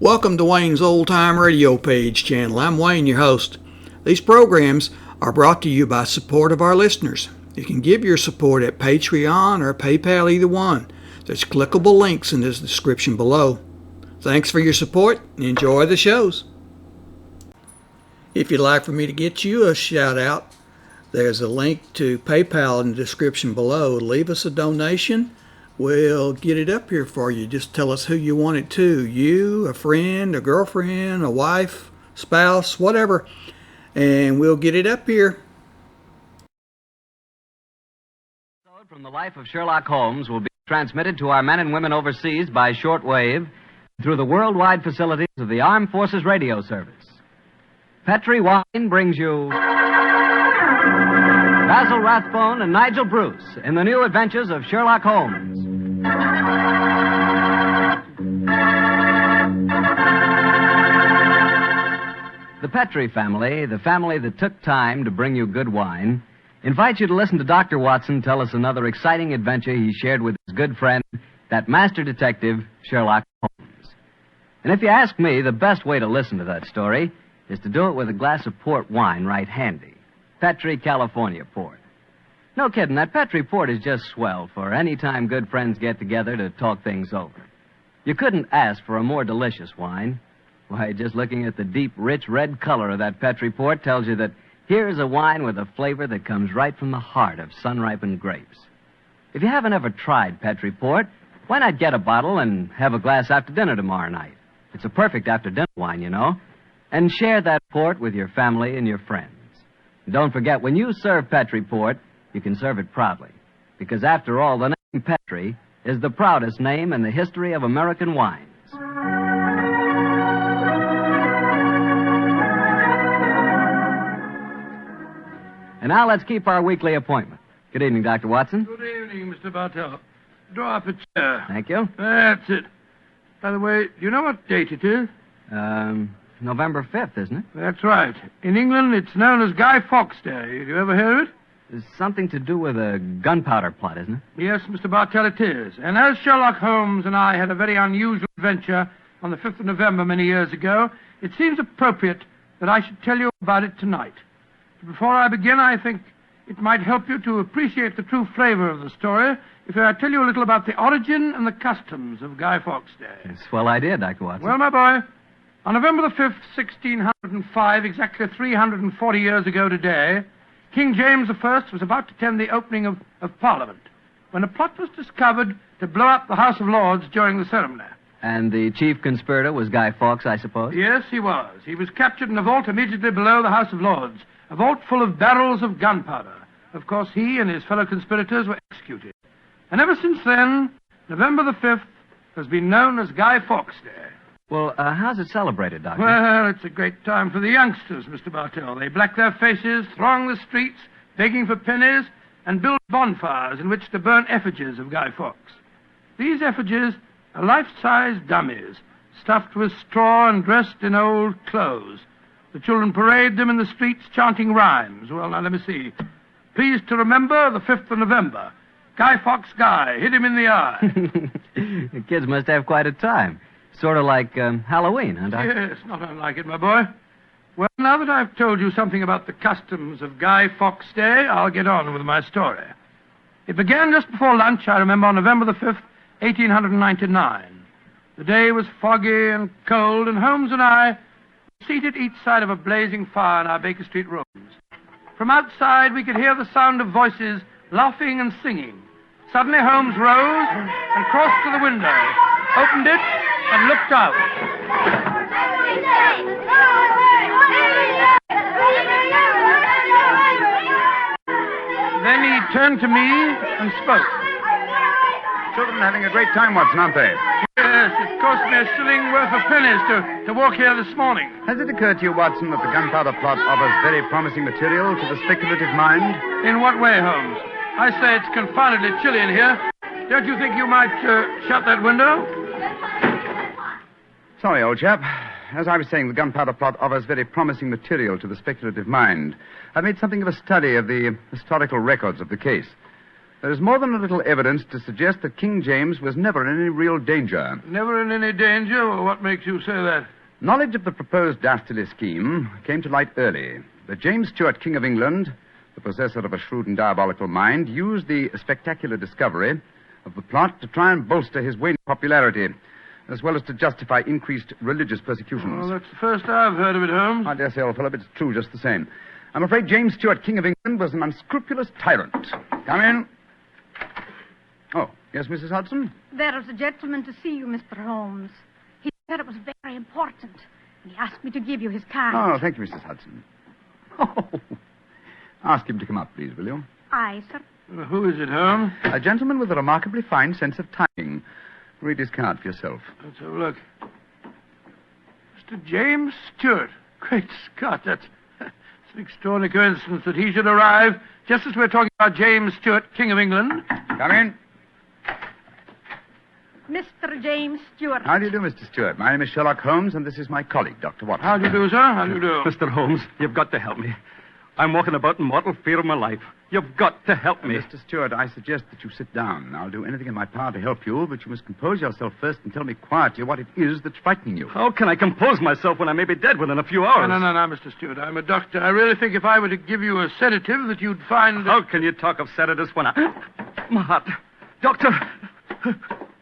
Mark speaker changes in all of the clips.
Speaker 1: Welcome to Wayne's Old Time Radio Page channel. I'm Wayne, your host. These programs are brought to you by support of our listeners. You can give your support at Patreon or PayPal, either one. There's clickable links in the description below. Thanks for your support and enjoy the shows. If you'd like for me to get you a shout out, there's a link to PayPal in the description below. Leave us a donation. We'll get it up here for you. Just tell us who you want it to. You, a friend, a girlfriend, a wife, spouse, whatever. And we'll get it up here.
Speaker 2: From the life of Sherlock Holmes will be transmitted to our men and women overseas by shortwave through the worldwide facilities of the Armed Forces Radio Service. Petri Wine brings you Basil Rathbone and Nigel Bruce in the new adventures of Sherlock Holmes. The Petri family, the family that took time to bring you good wine, invites you to listen to Dr. Watson tell us another exciting adventure he shared with his good friend, that master detective, Sherlock Holmes. And if you ask me, the best way to listen to that story is to do it with a glass of port wine right handy. Petri California port. No kidding, that Petri port is just swell for any time good friends get together to talk things over. You couldn't ask for a more delicious wine. Why, just looking at the deep, rich red color of that Petri port tells you that here's a wine with a flavor that comes right from the heart of sun-ripened grapes. If you haven't ever tried Petri port, why not get a bottle and have a glass after dinner tomorrow night? It's a perfect after-dinner wine, you know. And share that port with your family and your friends. And don't forget, when you serve Petri port, you can serve it proudly. Because after all, the name Petri is the proudest name in the history of American wines. And now let's keep our weekly appointment. Good evening, Dr. Watson.
Speaker 3: Good evening, Mr. Bartell. Draw up a chair.
Speaker 2: Thank you.
Speaker 3: That's it. By the way, do you know what date it is?
Speaker 2: November 5th, isn't it?
Speaker 3: That's right. In England, it's known as Guy Fawkes Day. Have you ever heard of it?
Speaker 2: It's something to do with a gunpowder plot, isn't it?
Speaker 3: Yes, Mr. Bartell, it is. And as Sherlock Holmes and I had a very unusual adventure on the 5th of November many years ago, it seems appropriate that I should tell you about it tonight. Before I begin, I think it might help you to appreciate the true flavor of the story if I tell you a little about the origin and the customs of Guy Fawkes Day.
Speaker 2: Swell idea, Dr. Watson.
Speaker 3: Well, my boy, on November the 5th, 1605, exactly 340 years ago today, King James I was about to attend the opening of Parliament when a plot was discovered to blow up the House of Lords during the ceremony.
Speaker 2: And the chief conspirator was Guy Fawkes, I suppose?
Speaker 3: Yes, he was. He was captured in a vault immediately below the House of Lords, a vault full of barrels of gunpowder. Of course, he and his fellow conspirators were executed. And ever since then, November the 5th has been known as Guy Fawkes Day.
Speaker 2: Well, how's it celebrated, Doctor?
Speaker 3: Well, it's a great time for the youngsters, Mr. Bartell. They black their faces, throng the streets, begging for pennies, and build bonfires in which to burn effigies of Guy Fawkes. These effigies are life-size dummies, stuffed with straw and dressed in old clothes. The children parade them in the streets chanting rhymes. Well, now, let me see. Please to remember the 5th of November. Guy Fawkes Guy, hit him in the eye.
Speaker 2: The kids must have quite a time. Sort of like Halloween, huh, Doctor?
Speaker 3: Yes, not unlike it, my boy. Well, now that I've told you something about the customs of Guy Fawkes Day, I'll get on with my story. It began just before lunch, I remember, on November the 5th, 1899. The day was foggy and cold, and Holmes and I were seated each side of a blazing fire in our Baker Street rooms. From outside, we could hear the sound of voices laughing and singing. Suddenly, Holmes rose and crossed to the window, opened it, and looked out. Then he turned to me and spoke.
Speaker 4: Children having a great time, Watson, aren't they?
Speaker 3: Yes, it cost me a shilling worth of pennies to walk here this morning.
Speaker 4: Has it occurred to you, Watson, that the gunpowder plot offers very promising material to the speculative mind?
Speaker 3: In what way, Holmes? I say it's confoundedly chilly in here. Don't you think you might shut that window?
Speaker 4: Sorry, old chap. As I was saying, the gunpowder plot offers very promising material to the speculative mind. I've made something of a study of the historical records of the case. There is more than a little evidence to suggest that King James was never in any real danger.
Speaker 3: Never in any danger? Well, what makes you say that?
Speaker 4: Knowledge of the proposed dastardly scheme came to light early. But James Stuart, King of England, the possessor of a shrewd and diabolical mind, used the spectacular discovery of the plot to try and bolster his waning popularity, as well as to justify increased religious persecutions.
Speaker 3: Well, that's the first I've heard of it, Holmes.
Speaker 4: I dare say, old fellow, but it's true just the same. I'm afraid James Stuart, King of England, was an unscrupulous tyrant. Come in. Oh, yes, Mrs. Hudson?
Speaker 5: There is a gentleman to see you, Mr. Holmes. He said it was very important, and he asked me to give you his card.
Speaker 4: Oh, thank you, Mrs. Hudson. Oh, ask him to come up, please, will you?
Speaker 5: Aye, sir.
Speaker 3: Well, who is it, Holmes?
Speaker 4: A gentleman with a remarkably fine sense of timing. Read his card for yourself.
Speaker 3: Let's have a look. Mr. James Stuart. Great Scott, that's an extraordinary coincidence that he should arrive just as we're talking about James Stuart, King of England.
Speaker 4: Come in.
Speaker 5: Mr. James Stuart.
Speaker 4: How do you do, Mr. Stuart? My name is Sherlock Holmes, and this is my colleague, Dr. Watson.
Speaker 3: How do you do, sir? How do you do?
Speaker 6: Mr. Holmes, you've got to help me. I'm walking about in mortal fear of my life. You've got to help me.
Speaker 4: Mr. Stuart, I suggest that you sit down. I'll do anything in my power to help you, but you must compose yourself first and tell me quietly what it is that's frightening you.
Speaker 6: How can I compose myself when I may be dead within a few hours?
Speaker 3: No, Mr. Stuart. I'm a doctor. I really think if I were to give you a sedative that you'd find...
Speaker 6: How can you talk of sedatives when My heart. Doctor!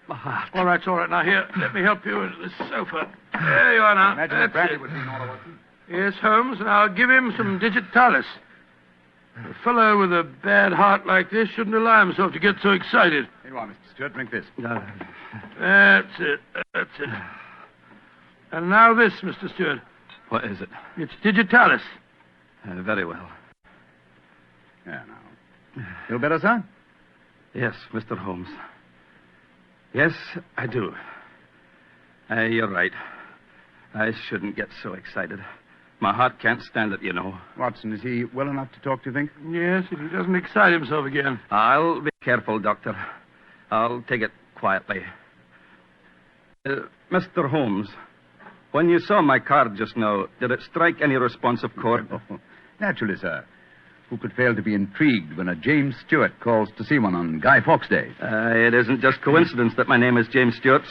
Speaker 6: My heart.
Speaker 3: All right. Now, here, let me help you into this sofa. There you are now.
Speaker 4: Imagine
Speaker 3: That's
Speaker 4: that brandy
Speaker 3: it.
Speaker 4: would be in order, Watson.
Speaker 3: Yes, Holmes, and I'll give him some digitalis. A fellow with a bad heart like this shouldn't allow himself to get so excited.
Speaker 4: Here you are, Mr. Stuart. Drink this.
Speaker 3: That's it. And now this, Mr. Stuart.
Speaker 6: What is it?
Speaker 3: It's digitalis.
Speaker 6: Very well.
Speaker 4: Yeah, now. Feel better, sir?
Speaker 6: Yes, Mr. Holmes. Yes, I do. You're right. I shouldn't get so excited. My heart can't stand it, you know.
Speaker 4: Watson, is he well enough to talk, do you think?
Speaker 3: Yes, if he doesn't excite himself again.
Speaker 6: I'll be careful, Doctor. I'll take it quietly. Mr. Holmes, when you saw my card just now, did it strike any responsive chord?
Speaker 4: Oh, naturally, sir. Who could fail to be intrigued when a James Stuart calls to see one on Guy Fawkes Day?
Speaker 6: It isn't just coincidence that my name is James Stuart.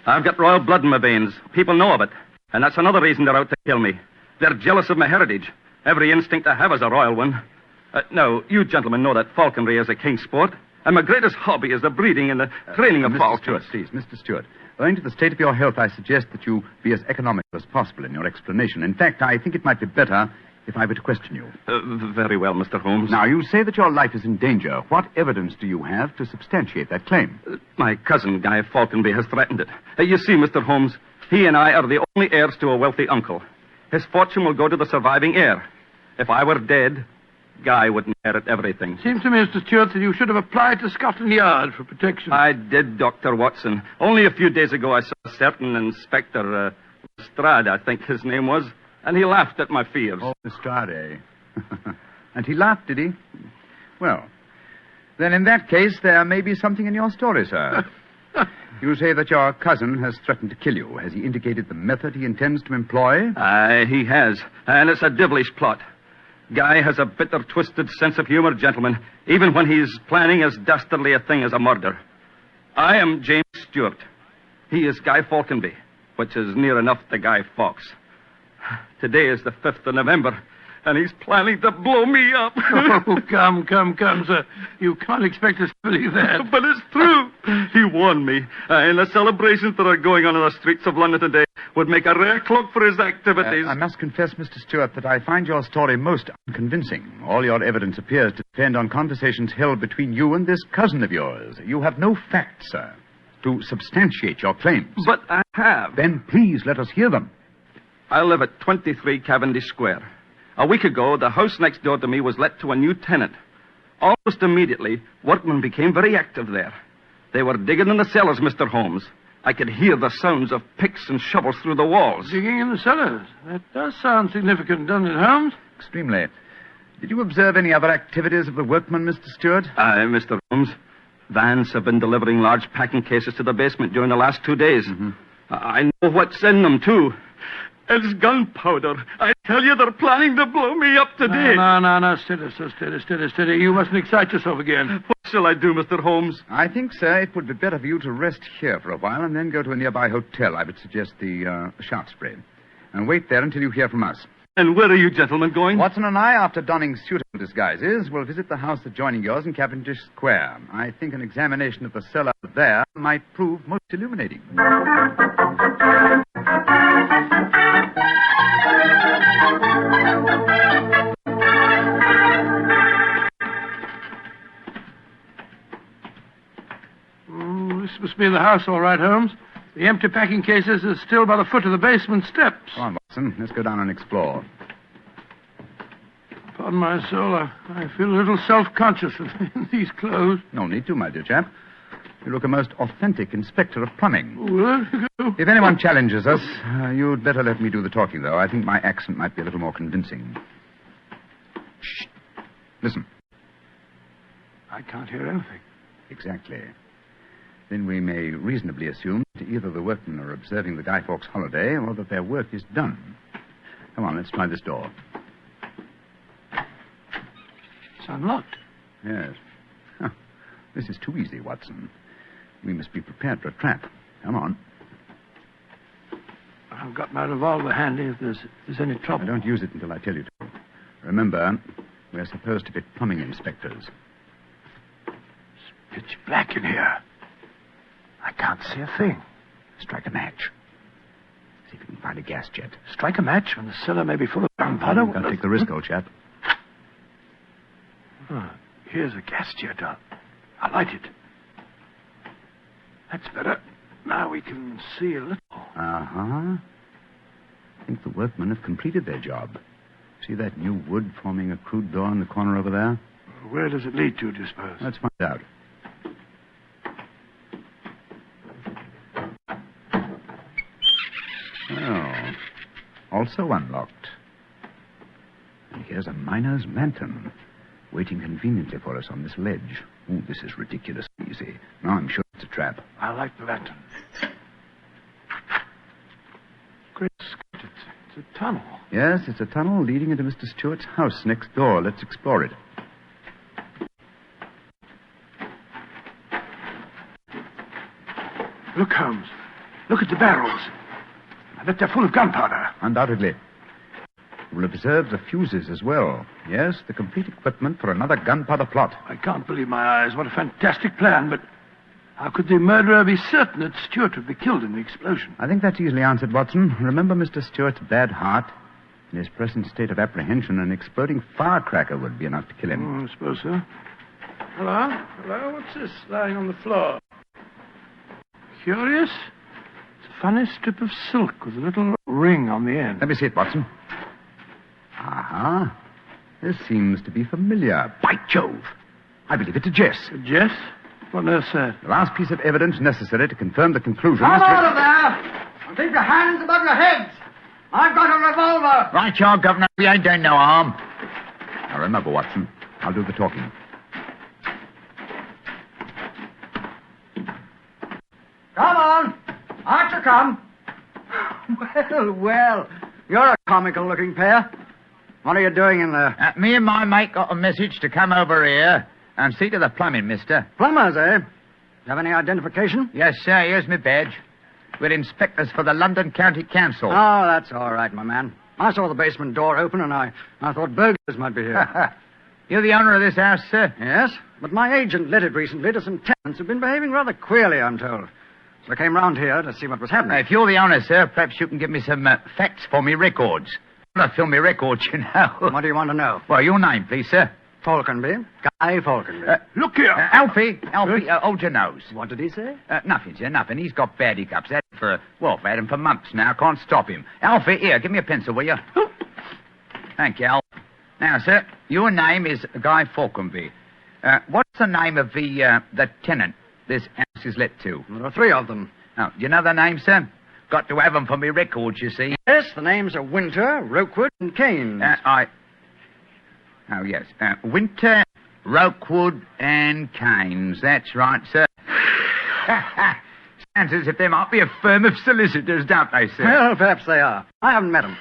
Speaker 6: I've got royal blood in my veins. People know of it. And that's another reason they're out to kill me. They're jealous of my heritage. Every instinct I have is a royal one. Now, you gentlemen know that falconry is a king's sport. And my greatest hobby is the breeding and the training of
Speaker 4: Mr.
Speaker 6: falcons.
Speaker 4: Stuart, please, Mr. Stuart. Owing to the state of your health, I suggest that you be as economical as possible in your explanation. In fact, I think it might be better if I were to question you.
Speaker 6: Very well, Mr. Holmes.
Speaker 4: Now, you say that your life is in danger. What evidence do you have to substantiate that claim?
Speaker 6: My cousin, Guy Falconby, has threatened it. You see, Mr. Holmes, he and I are the only heirs to a wealthy uncle. His fortune will go to the surviving heir. If I were dead, Guy would inherit everything.
Speaker 3: Seems to me, Mr. Stuart, that you should have applied to Scotland Yard for protection.
Speaker 6: I did, Dr. Watson. Only a few days ago I saw a certain Inspector Lestrade, I think his name was, and he laughed at my fears.
Speaker 4: Oh, Lestrade. And he laughed, did he? Well, then in that case, there may be something in your story, sir. You say that your cousin has threatened to kill you. Has he indicated the method he intends to employ?
Speaker 6: He has, and it's a devilish plot. Guy has a bitter, twisted sense of humor, gentlemen, even when he's planning as dastardly a thing as a murder. I am James Stuart. He is Guy Falconby, which is near enough to Guy Fawkes. Today is the 5th of November, and he's planning to blow me up.
Speaker 3: Oh, come, sir. You can't expect us to believe that.
Speaker 6: But it's true. He warned me. And the celebrations that are going on in the streets of London today would make a rare cloak for his activities.
Speaker 4: I must confess, Mr. Stuart, that I find your story most unconvincing. All your evidence appears to depend on conversations held between you and this cousin of yours. You have no facts, sir, to substantiate your claims.
Speaker 6: But I have.
Speaker 4: Then please let us hear them.
Speaker 6: I live at 23 Cavendish Square. A week ago, the house next door to me was let to a new tenant. Almost immediately, workmen became very active there. They were digging in the cellars, Mr. Holmes. I could hear the sounds of picks and shovels through the walls.
Speaker 3: Digging in the cellars. That does sound significant, doesn't it, Holmes?
Speaker 4: Extremely. Did you observe any other activities of the workmen, Mr. Stuart?
Speaker 6: Mr. Holmes, vans have been delivering large packing cases to the basement during the last 2 days.
Speaker 4: Mm-hmm.
Speaker 6: I know what's in them, too. It's gunpowder. I tell you, they're planning to blow me up today.
Speaker 3: No. Steady. You mustn't excite yourself again.
Speaker 6: What's shall I do, Mr. Holmes?
Speaker 4: I think, sir, it would be better for you to rest here for a while and then go to a nearby hotel. I would suggest the Shaftesbury. And wait there until you hear from us.
Speaker 6: And where are you gentlemen going?
Speaker 4: Watson and I, after donning suitable disguises, will visit the house adjoining yours in Cavendish Square. I think an examination of the cellar there might prove most illuminating.
Speaker 3: This must be the house, all right, Holmes. The empty packing cases are still by the foot of the basement steps.
Speaker 4: Come on, Watson. Let's go down and explore.
Speaker 3: Pardon my soul, I feel a little self-conscious in these clothes.
Speaker 4: No need to, my dear chap. You look a most authentic inspector of plumbing.
Speaker 3: Well,
Speaker 4: If anyone challenges us, you'd better let me do the talking, though. I think my accent might be a little more convincing. Shh. Listen.
Speaker 3: I can't hear anything.
Speaker 4: Exactly. Then we may reasonably assume that either the workmen are observing the Guy Fawkes holiday or that their work is done. Come on, let's try this door.
Speaker 3: It's unlocked.
Speaker 4: Yes. Huh. This is too easy, Watson. We must be prepared for a trap. Come on.
Speaker 3: I've got my revolver handy if there's any trouble.
Speaker 4: I don't use it until I tell you to. Remember, we're supposed to be plumbing inspectors.
Speaker 3: It's pitch black in here. I can't see a thing.
Speaker 4: Strike a match. See if you can find a gas jet.
Speaker 3: Strike a match when the cellar may be full of gunpowder.
Speaker 4: Don't take the risk, old chap.
Speaker 3: Oh, here's a gas jet. I'll light it. That's better. Now we can see a little.
Speaker 4: Uh-huh. I think the workmen have completed their job. See that new wood forming a crude door in the corner over there?
Speaker 3: Where does it lead to, do you suppose?
Speaker 4: Let's find out. Oh, also unlocked. And here's a miner's lantern, waiting conveniently for us on this ledge. Ooh, this is ridiculously easy. Now I'm sure it's a trap.
Speaker 3: I like the lantern. Great Scott, it's a tunnel.
Speaker 4: Yes, it's a tunnel leading into Mr. Stewart's house next door. Let's explore it.
Speaker 3: Look, Holmes. Look at the barrels. I bet they're full of gunpowder.
Speaker 4: Undoubtedly. We'll observe the fuses as well. Yes, the complete equipment for another gunpowder plot.
Speaker 3: I can't believe my eyes. What a fantastic plan, but how could the murderer be certain that Stewart would be killed in the explosion?
Speaker 4: I think that's easily answered, Watson. Remember Mr. Stewart's bad heart? In his present state of apprehension, an exploding firecracker would be enough to kill him.
Speaker 3: Oh, I suppose so. Hello? Hello? What's this lying on the floor? Curious? It's a funny strip of silk with a little ring on the end.
Speaker 4: Let me see it, Watson. Uh-huh. This seems to be familiar. By Jove! I believe it's a Jess.
Speaker 3: A Jess? What nurse said?
Speaker 4: The last piece of evidence necessary to confirm the conclusion
Speaker 7: Come
Speaker 4: is...
Speaker 7: out of there! And keep your hands above your heads! I've got a revolver!
Speaker 4: Right, you Governor. We ain't doing no harm. Now, remember, Watson, I'll do the talking.
Speaker 7: Come on! Out you come! Well, well, you're a comical-looking pair. What are you doing in there?
Speaker 8: Me and my mate got a message to come over here and see to the plumbing, mister.
Speaker 7: Plumbers, eh? Have any identification?
Speaker 8: Yes, sir. Here's my badge. We're inspectors for the London County Council.
Speaker 7: Oh, that's all right, my man. I saw the basement door open, and I thought burglars might be here.
Speaker 8: You're the owner of this house, sir?
Speaker 7: Yes, but my agent let it recently to some tenants who've been behaving rather queerly, I'm told. So I came round here to see what was happening.
Speaker 8: If you're the owner, sir, perhaps you can give me some facts for me records. I want to film me records, you know.
Speaker 7: What do you want to know?
Speaker 8: Well, your name, please, sir.
Speaker 7: Falconby. Guy Falconby.
Speaker 3: Look here.
Speaker 8: Alfie, hold your nose.
Speaker 7: What did he say?
Speaker 8: Nothing, sir, nothing. He's got bad hiccups. I've had him for months now. Can't stop him. Alfie, here, give me a pencil, will you? Thank you, Al. Now, sir, your name is Guy Falconby. What's the name of the tenant this house is let to?
Speaker 7: There are three of them.
Speaker 8: Oh, do you know the name, sir? Got to have them for me records, you see.
Speaker 7: Yes, the names are Winter, Rokewood, and Keynes.
Speaker 8: Oh, yes. Winter, Rokewood, and Keynes. That's right, sir. Sounds as if there might be a firm of solicitors, don't they, sir?
Speaker 7: Well, perhaps they are. I haven't met them.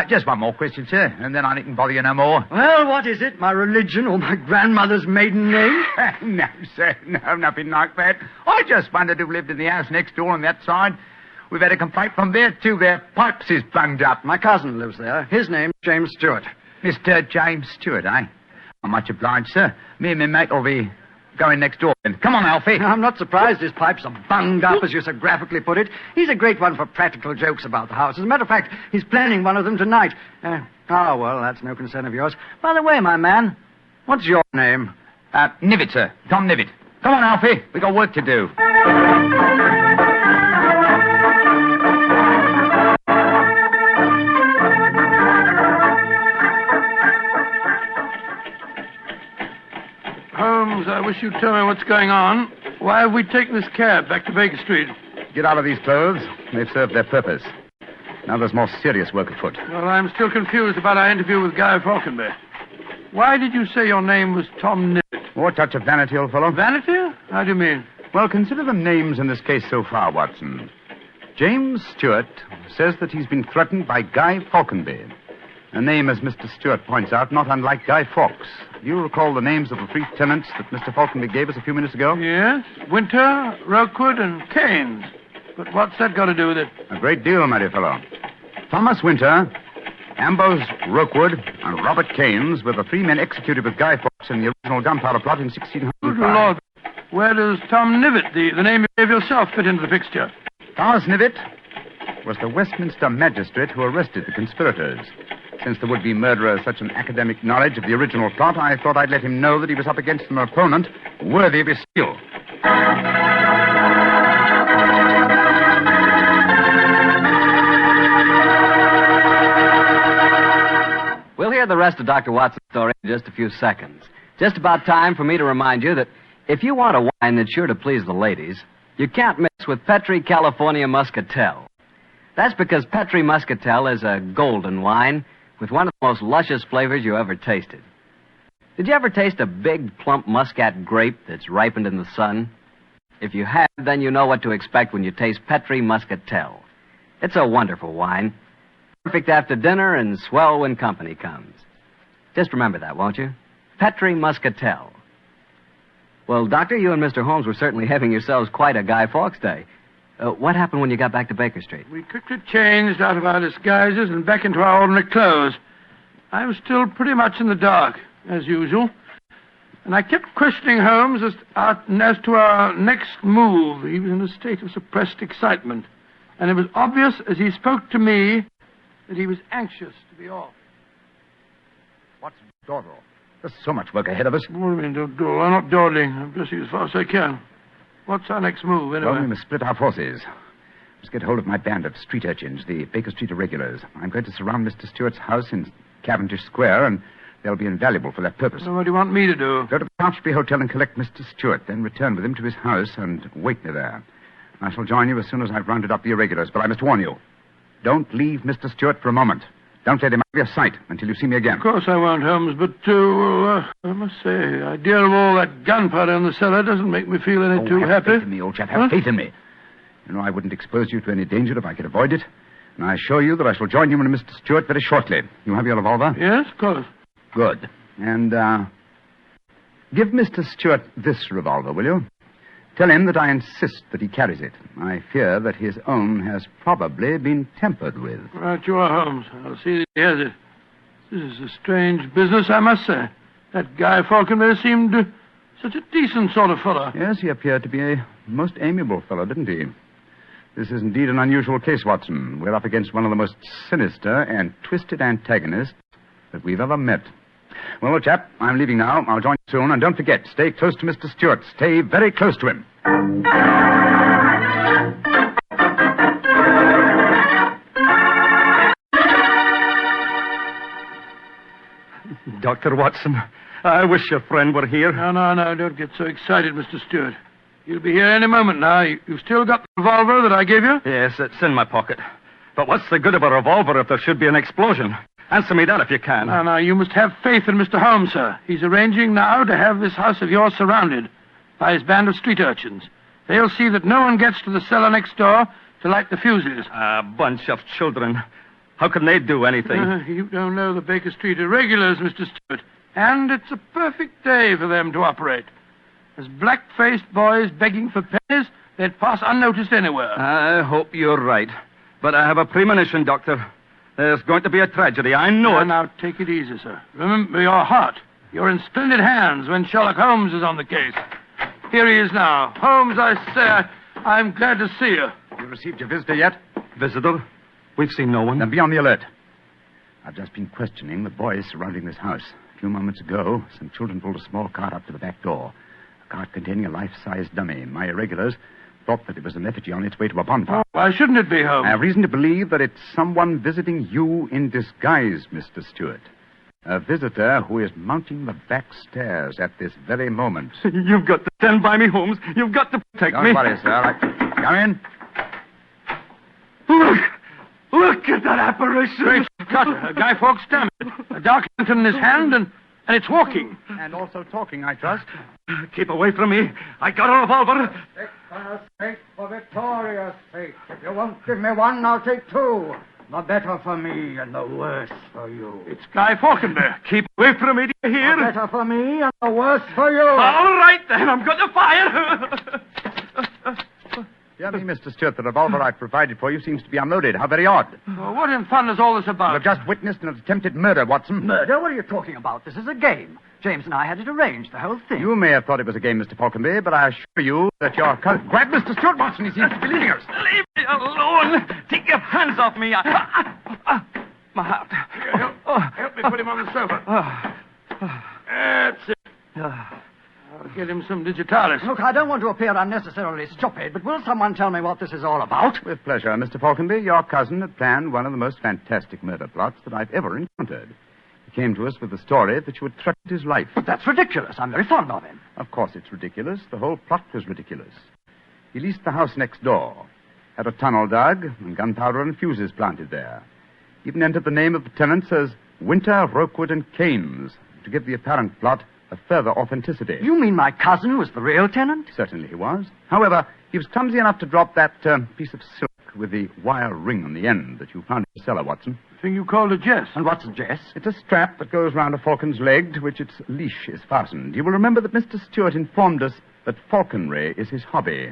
Speaker 8: Just one more question, sir, and then I needn't bother you no more.
Speaker 7: Well, what is it? My religion or my grandmother's maiden name?
Speaker 8: No, sir, no, nothing like that. I just wondered who lived in the house next door on that side. We've had a complaint from there, too. Their pipes is bunged up.
Speaker 7: My cousin lives there. His name's James Stewart.
Speaker 8: Mr. James Stewart, eh? I'm much obliged, sir. Me and my mate will be going next door. Come on, Alfie.
Speaker 7: I'm not surprised his pipes are bunged up, as you so graphically put it. He's a great one for practical jokes about the house. As a matter of fact, he's planning one of them tonight. Well, that's no concern of yours. By the way, my man, what's your name?
Speaker 8: Nivet, sir. Tom Nivet. Come on, Alfie. We got work to do.
Speaker 3: Holmes, I wish you'd tell me what's going on. Why have we taken this cab back to Baker Street?
Speaker 4: Get out of these clothes. They've served their purpose. Now there's more serious work afoot.
Speaker 3: Well, I'm still confused about our interview with Guy Fawkes. Why did you say your name was Tom Nivet?
Speaker 4: More touch of vanity, old fellow.
Speaker 3: Vanity? How do you mean?
Speaker 4: Well, consider the names in this case so far, Watson. James Stewart says that he's been threatened by Guy Fawkes. A name, as Mr. Stewart points out, not unlike Guy Fawkes. Do you recall the names of the three tenants that Mr. Fawkes gave us a few minutes ago?
Speaker 3: Yes. Winter, Rookwood, and Keynes. But what's that got to do with it?
Speaker 4: A great deal, my dear fellow. Thomas Winter, Ambrose Rookwood, and Robert Keynes were the three men executed with Guy Fawkes in the original Gunpowder plot in 1605.
Speaker 3: Good Lord. Where does Tom Nivet, the name you gave yourself, fit into the picture?
Speaker 4: Thomas Nivet was the Westminster magistrate who arrested the conspirators. Since the would-be murderer has such an academic knowledge of the original plot, I thought I'd let him know that he was up against an opponent worthy of his skill.
Speaker 2: We'll hear the rest of Dr. Watson's story in just a few seconds. Just about time for me to remind you that if you want a wine that's sure to please the ladies, you can't mix with Petri California Muscatel. That's because Petri Muscatel is a golden wine with one of the most luscious flavors you ever tasted. Did you ever taste a big, plump Muscat grape that's ripened in the sun? If you have, then you know what to expect when you taste Petri Muscatel. It's a wonderful wine. Perfect after dinner and swell when company comes. Just remember that, won't you? Petri Muscatel. Well, Doctor, you and Mr. Holmes were certainly having yourselves quite a Guy Fawkes day. What happened when you got back to Baker Street?
Speaker 3: We quickly changed out of our disguises and back into our ordinary clothes. I was still pretty much in the dark, as usual. And I kept questioning Holmes as to our next move. He was in a state of suppressed excitement. And it was obvious as he spoke to me that he was anxious to be off.
Speaker 4: What's dawdle? There's so much work ahead of us.
Speaker 3: What do you mean, don't dawdle? I'm not dawdling. I'm dressing as fast as I can. What's our next move, anyway?
Speaker 4: Well, we must split our forces. Let's get hold of my band of street urchins, the Baker Street irregulars. I'm going to surround Mr. Stewart's house in Cavendish Square, and they'll be invaluable for that purpose.
Speaker 3: So what do you want me to do?
Speaker 4: Go to the Canterbury Hotel and collect Mr. Stewart, then return with him to his house and wait me there. I shall join you as soon as I've rounded up the irregulars, but I must warn you. Don't leave Mr. Stewart for a moment. Don't let him out of your sight until you see me again.
Speaker 3: Of course I won't, Holmes, but, I must say, the idea of all that gunpowder in the cellar doesn't make me feel any too
Speaker 4: have
Speaker 3: happy.
Speaker 4: Faith in me, old chap. Have faith in me. You know, I wouldn't expose you to any danger if I could avoid it. And I assure you that I shall join you and Mr. Stewart very shortly. You have your revolver?
Speaker 3: Yes, of course.
Speaker 4: Good. And, give Mr. Stewart this revolver, will you? Tell him that I insist that he carries it. I fear that his own has probably been tampered with.
Speaker 3: Right you are, Holmes. I'll see that he has it. This is a strange business, I must say. That Guy Fawkes seemed such a decent sort of fellow.
Speaker 4: Yes, he appeared to be a most amiable fellow, didn't he? This is indeed an unusual case, Watson. We're up against one of the most sinister and twisted antagonists that we've ever met. Well, old chap, I'm leaving now. I'll join you soon. And don't forget, stay close to Mr. Stewart. Stay very close to him.
Speaker 6: Dr. Watson, I wish your friend were here.
Speaker 3: No, don't get so excited, Mr. Stewart. He'll be here any moment now. You've still got the revolver that I gave you?
Speaker 6: Yes, it's in my pocket. But what's the good of a revolver if there should be an explosion? Answer me that if you can.
Speaker 3: No, you must have faith in Mr. Holmes, sir. He's arranging now to have this house of yours surrounded by his band of street urchins. They'll see that no one gets to the cellar next door to light the fuses.
Speaker 6: A bunch of children. How can they do anything?
Speaker 3: You don't know the Baker Street irregulars, Mr. Stewart. And it's a perfect day for them to operate. As black-faced boys begging for pennies, they'd pass unnoticed anywhere.
Speaker 6: I hope you're right. But I have a premonition, Doctor. There's going to be a tragedy. I know it.
Speaker 3: Now, take it easy, sir. Remember your heart. You're in splendid hands when Sherlock Holmes is on the case. Here he is now. Holmes, I say, I'm glad to see you.
Speaker 4: You received your visitor yet?
Speaker 6: Visitor? We've seen no one.
Speaker 4: Then be on the alert. I've just been questioning the boys surrounding this house. A few moments ago, some children pulled a small cart up to the back door. A cart containing a life-size dummy. My irregulars thought that it was an effigy on its way to a bonfire.
Speaker 3: Oh, why shouldn't it be, Holmes?
Speaker 4: I have reason to believe that it's someone visiting you in disguise, Mr. Stewart. A visitor who is mounting the back stairs at this very moment.
Speaker 6: You've got to stand by me, Holmes. You've got to protect me.
Speaker 4: Don't worry, sir. Come in.
Speaker 6: Look at that apparition.
Speaker 3: Great Scott, Guy Fawkes, damn it. A dark lantern in his hand, and it's walking.
Speaker 4: And also talking, I trust.
Speaker 6: Keep away from me. I got a revolver.
Speaker 7: Take for sake, for Victoria's sake. If you won't give me one, I'll take two. The better for me and the worse for you.
Speaker 3: It's Guy Fawkes.
Speaker 6: Keep away from me, do you hear?
Speaker 7: The better for me and the worse for you.
Speaker 6: All right, then. I'm going to fire.
Speaker 4: Dear me, Mr. Stewart, the revolver I provided for you seems to be unloaded. How very odd.
Speaker 3: Well, what in fun is all this about?
Speaker 4: You've just witnessed an attempted murder, Watson.
Speaker 7: Murder? What are you talking about? This is a game. James and I had it arranged, the whole thing.
Speaker 4: You may have thought it was a game, Mr. Falconby, but I assure you that your cousin... Grab Mr. Stewart, Watson. He seems to be leaving us.
Speaker 6: Leave me alone. Take your hands off me. My heart.
Speaker 3: Help me put him on the sofa. That's it. I'll get him some digitalis.
Speaker 7: Look, I don't want to appear unnecessarily stupid, but will someone tell me what this is all about?
Speaker 4: With pleasure, Mr. Falconby. Your cousin had planned one of the most fantastic murder plots that I've ever encountered. He came to us with the story that you had threatened his life.
Speaker 7: But that's ridiculous. I'm very fond of him.
Speaker 4: Of course it's ridiculous. The whole plot was ridiculous. He leased the house next door, had a tunnel dug, and gunpowder and fuses planted there. Even entered the name of the tenants as Winter, Rokewood, and Keynes to give the apparent plot a further authenticity.
Speaker 7: You mean my cousin was the real tenant?
Speaker 4: Certainly he was. However, he was clumsy enough to drop that piece of silk with the wire ring on the end that you found in the cellar, Watson.
Speaker 3: The thing you called a jest.
Speaker 7: And what's a jest?
Speaker 4: It's a strap that goes round a falcon's leg to which its leash is fastened. You will remember that Mr. Stewart informed us that falconry is his hobby,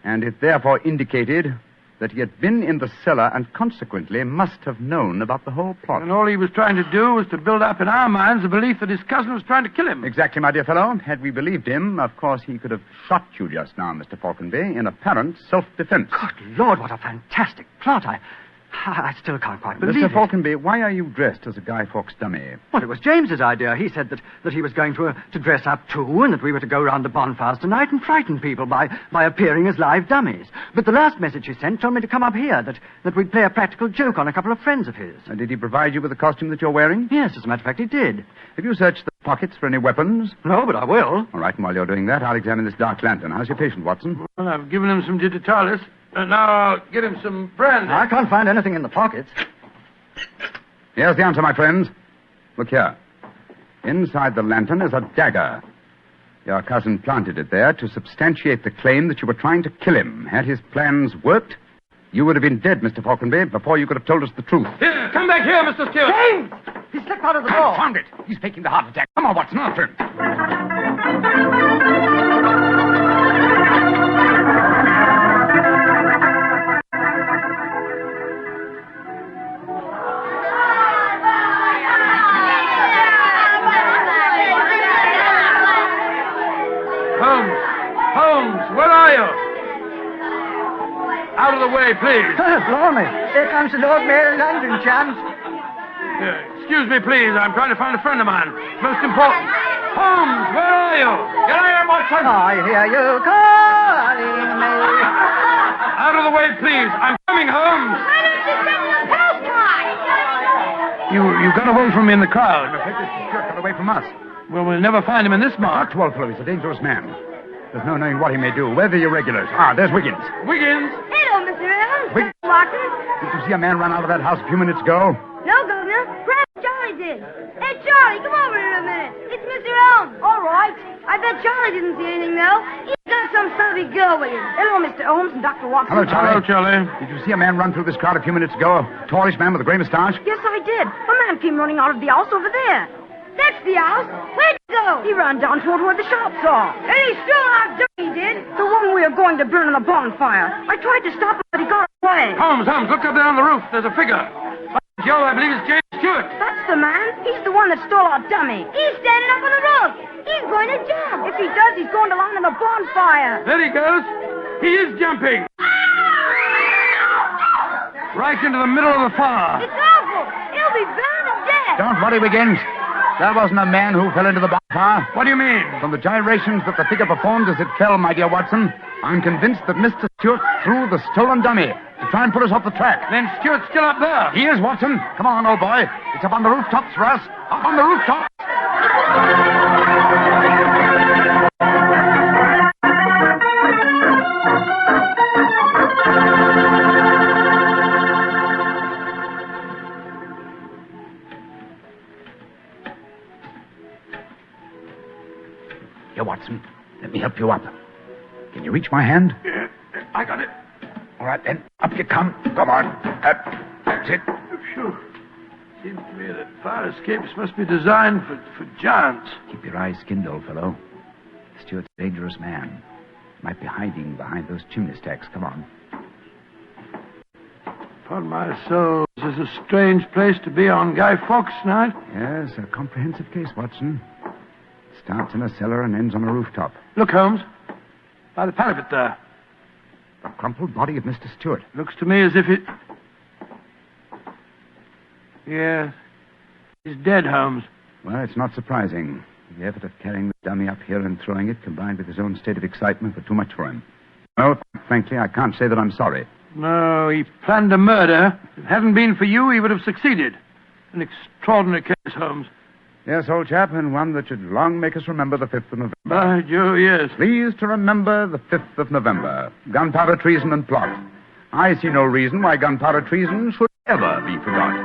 Speaker 4: and it therefore indicated that he had been in the cellar and consequently must have known about the whole plot.
Speaker 3: And all he was trying to do was to build up in our minds the belief that his cousin was trying to kill him.
Speaker 4: Exactly, my dear fellow. Had we believed him, of course he could have shot you just now, Mr. Falconby, in apparent self-defense.
Speaker 7: Good Lord, what a fantastic plot. I still can't quite believe
Speaker 4: Mr.
Speaker 7: it.
Speaker 4: Falconby, why are you dressed as a Guy Fawkes dummy?
Speaker 7: Well, it was James's idea. He said that he was going to dress up too, and that we were to go round the bonfires tonight and frighten people by appearing as live dummies. But the last message he sent told me to come up here, that we'd play a practical joke on a couple of friends of his.
Speaker 4: And did he provide you with the costume that you're wearing?
Speaker 7: Yes, as a matter of fact, he did.
Speaker 4: Have you searched the pockets for any weapons?
Speaker 7: No, but I will.
Speaker 4: All right, and while you're doing that, I'll examine this dark lantern. How's your patient, Watson?
Speaker 3: Well, I've given him some digitalis. Now I'll get him some brandy.
Speaker 7: I can't find anything in the pockets.
Speaker 4: Here's the answer, my friends. Look here. Inside the lantern is a dagger. Your cousin planted it there to substantiate the claim that you were trying to kill him. Had his plans worked, you would have been dead, Mr. Falconby, before you could have told us the truth.
Speaker 3: Here, come back here, Mr. Stewart.
Speaker 7: James! He slipped out of the door.
Speaker 4: Found it. He's faking the heart attack. Come on, Watson, after him.
Speaker 3: Holmes, where are you? Out of the way, please.
Speaker 7: Blimey. Here comes the Lord Mayor of London, chums.
Speaker 3: Excuse me, please. I'm trying to find a friend of mine. Most important. Holmes, where are you? Get out of here, Watson.
Speaker 7: I hear you calling me.
Speaker 3: Out of the way, please. I'm coming, Holmes.
Speaker 5: Why don't you send the postcard?
Speaker 3: You got away from me in the crowd.
Speaker 4: I'm afraid Mr. Stewart got away from us.
Speaker 3: Well, we'll never find him in this mark.
Speaker 4: Too old fellow. He's a dangerous man. There's no knowing what he may do. Where are the irregulars? There's Wiggins.
Speaker 3: Wiggins?
Speaker 5: Hello, Mr. Evans.
Speaker 4: Wait.
Speaker 5: Watson.
Speaker 4: Did you see a man run out of that house a few minutes ago?
Speaker 5: No, Governor. Perhaps Charlie did. Hey, Charlie, come over here a minute. It's Mr. Holmes. All right. I bet Charlie didn't see anything, though. He's got
Speaker 9: some savvy girl with you. Hello, Mr. Holmes and Dr. Watson.
Speaker 4: Hello, Charlie.
Speaker 3: Hello, Charlie.
Speaker 4: Did you see a man run through this crowd a few minutes ago? A tallish man with a gray moustache?
Speaker 9: Yes, I did. A man came running out of the house over there. That's the house. Where'd he go? He ran down toward where the shops are. And he stole our dummy, he did. The one we were going to burn on the bonfire. I tried to stop him, but he got away.
Speaker 3: Holmes, look up there on the roof. There's a figure. By Joe, I believe it's James Stewart.
Speaker 9: That's the man. He's the one that stole our dummy. He's standing up on the roof. He's going to jump. If he does, he's going to land on the bonfire.
Speaker 3: There he goes. He is jumping. Right into the middle of the fire.
Speaker 9: It's awful. He'll be burned to death.
Speaker 4: Don't worry, Wiggins. That wasn't a man who fell into the bonfire.
Speaker 3: What do you mean?
Speaker 4: From the gyrations that the figure performed as it fell, my dear Watson, I'm convinced that Mr. Stewart threw the stolen dummy to try and put us off the track.
Speaker 3: Then Stewart's still up there.
Speaker 4: He is, Watson. Come on, old boy. It's up on the rooftops for us. Up on the rooftops. Here, Watson. Let me help you up. Can you reach my hand?
Speaker 3: Yeah, I got it.
Speaker 4: All right, then. Up you come. Come on. That's it.
Speaker 3: Phew. Seems to me that fire escapes must be designed for giants.
Speaker 4: Keep your eyes skinned, old fellow. Stewart's a dangerous man. Might be hiding behind those chimney stacks. Come on.
Speaker 3: Upon my soul, this is a strange place to be on Guy Fawkes night.
Speaker 4: Yes, a comprehensive case, Watson. Starts in a cellar and ends on a rooftop.
Speaker 3: Look, Holmes. By the parapet there.
Speaker 4: The crumpled body of Mr. Stewart.
Speaker 3: Looks to me as if it... Yes. He's dead, Holmes.
Speaker 4: Well, it's not surprising. The effort of carrying the dummy up here and throwing it, combined with his own state of excitement, were too much for him. No, frankly, I can't say that I'm sorry.
Speaker 3: No, he planned a murder. If it hadn't been for you, he would have succeeded. An extraordinary case, Holmes.
Speaker 4: Yes, old chap, and one that should long make us remember the 5th of November.
Speaker 3: By Jove, yes.
Speaker 4: Please to remember the 5th of November. Gunpowder treason and plot. I see no reason why gunpowder treason should ever be forgotten.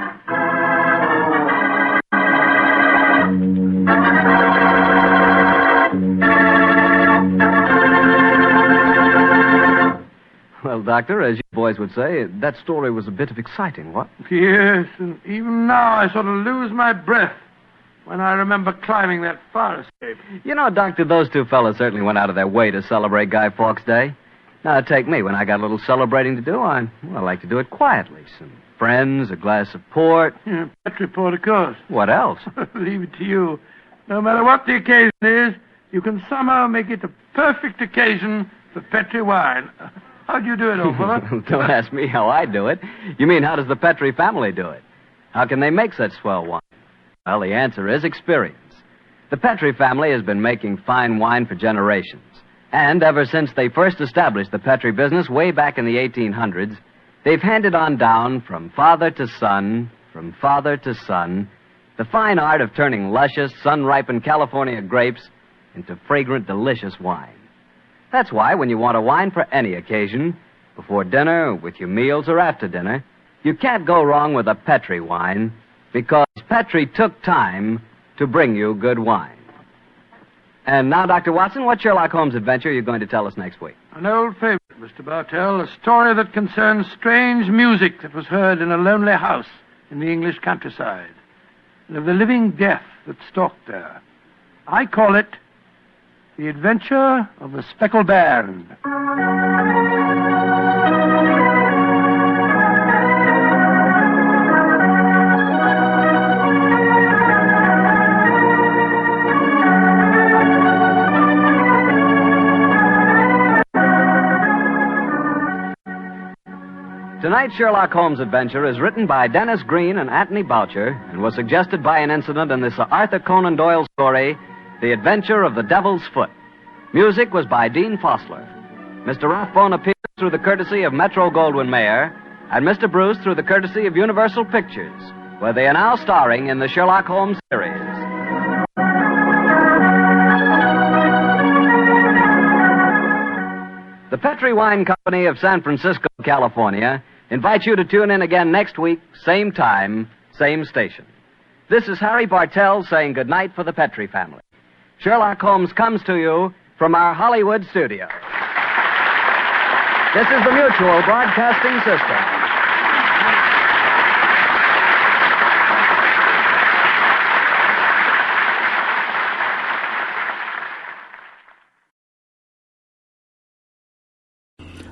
Speaker 2: Well, Doctor, as you boys would say, that story was a bit of exciting, what?
Speaker 3: Yes, and even now I sort of lose my breath when I remember climbing that fire escape.
Speaker 2: You know, Doctor, those two fellas certainly went out of their way to celebrate Guy Fawkes Day. Now, take me. When I got a little celebrating to do, I like to do it quietly. Some friends, a glass of port.
Speaker 3: Yeah, Petri port, of course.
Speaker 2: What else?
Speaker 3: Leave it to you. No matter what the occasion is, you can somehow make it a perfect occasion for Petri wine. How'd you do it, old fellow?
Speaker 2: Don't ask me how I do it. You mean, how does the Petri family do it? How can they make such swell wine? Well, the answer is experience. The Petri family has been making fine wine for generations. And ever since they first established the Petri business way back in the 1800s, they've handed on down from father to son, the fine art of turning luscious, sun-ripened California grapes into fragrant, delicious wine. That's why when you want a wine for any occasion, before dinner, with your meals, or after dinner, you can't go wrong with a Petri wine, because Petri took time to bring you good wine. And now, Dr. Watson, what Sherlock Holmes adventure are you going to tell us next week?
Speaker 3: An old favorite, Mr. Bartell, a story that concerns strange music that was heard in a lonely house in the English countryside, and of the living death that stalked there. I call it The Adventure of the Speckled Bairn.
Speaker 2: Tonight's Sherlock Holmes adventure is written by Dennis Green and Anthony Boucher and was suggested by an incident in the Sir Arthur Conan Doyle story, The Adventure of the Devil's Foot. Music was by Dean Fossler. Mr. Rathbone appears through the courtesy of Metro-Goldwyn-Mayer, and Mr. Bruce through the courtesy of Universal Pictures, where they are now starring in the Sherlock Holmes series. The Petri Wine Company of San Francisco, California, invites you to tune in again next week, same time, same station. This is Harry Bartell saying goodnight for the Petri family. Sherlock Holmes comes to you from our Hollywood studio. This is the Mutual Broadcasting System.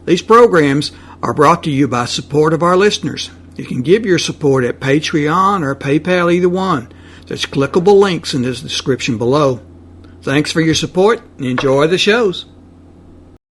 Speaker 1: These programs are brought to you by support of our listeners. You can give your support at Patreon or PayPal, either one. There's clickable links in the description below. Thanks for your support and enjoy the shows.